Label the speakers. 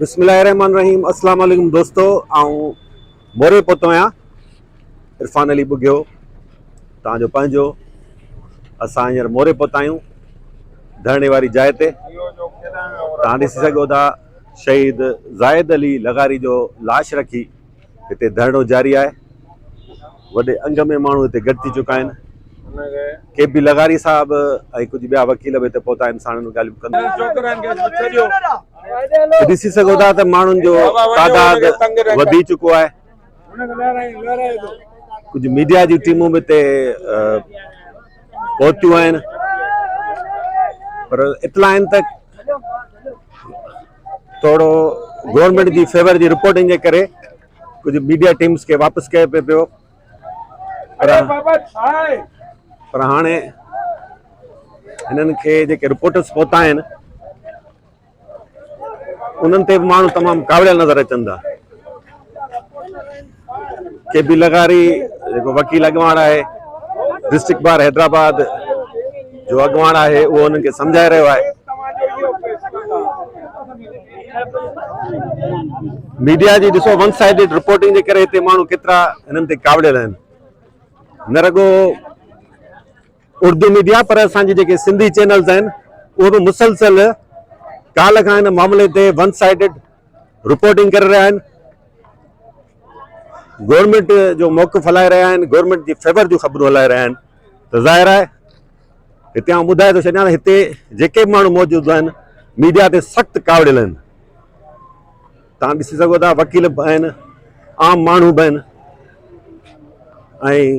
Speaker 1: बिस्मिल्लाहिर्रहमानिर्रहीम। अस्सलाम वालेकुम दोस्तों, आऊं मोरे पहुतो आहियां इरफान अली बुगियो तव्हांजो पंहिंजो। असां हींअर मोरे पहुता आहियूं धरणे वारी जाइ ते। तव्हां ॾिसी सघो था शहीद ज़ाहिद अली लगारी जो लाश रखी हिते धरणो जारी आहे। वॾे अंग में माण्हू हिते गॾु थी चुका आहिनि। के बि लगारी साहब ऐं कुझु ॿिया वकील बि हिते पहुता आहिनि, साणनि ॻाल्हियूं कंदा। ॾिसी सघो था त माण्हुनि जो तादाद वधी चुको आहे। कुझु मीडिया जी टीमूं बि हिते पहुतियूं आहिनि, पर इतला आहिनि त थोरो गवर्नमेंट जी फेवर जी रिपोर्टिंग जे करे कुझु मीडिया टीम्स खे वापसि कयो पियो। पर हाणे हिननि खे जेके रिपोर्टर्स पहुता आहिनि उन्हनि ते बि माण्हू तमामु कावड़ियल नज़र अचनि था। के बि लगारी जेको वकील अॻवान आहे, डिस्ट्रिक्ट बार हैदराबाद जो अॻवान आहे, उहो हुननि खे सम्झाए रहियो आहे। मीडिया जी ॾिसो वन साइडेड रिपोर्टिंग जे करे हिते माण्हू केतिरा हिननि ते कावड़ियल आहिनि। न रुगो उर्दू मीडिया पर असांजी जेके सिंधी चैनल्स आहिनि उहे बि मुसलसल काल्ह खां हिन मामले ते वन साइडेड रिपोर्टिंग करे रहिया आहिनि। गवर्नमेंट जो मौक़िफ़ हलाए रहिया आहिनि, गवर्नमेंट जी फेवर जूं ख़बरूं हलाए रहिया आहिनि। त ज़ाहिर आहे हिते आउं ॿुधाए थो छॾियां, हिते जेके बि माण्हू मौजूदु आहिनि मीडिया ते सख़्तु कावड़ियल आहिनि। तव्हां ॾिसी सघो था वकील बि आहिनि, आम माण्हू बि आहिनि ऐं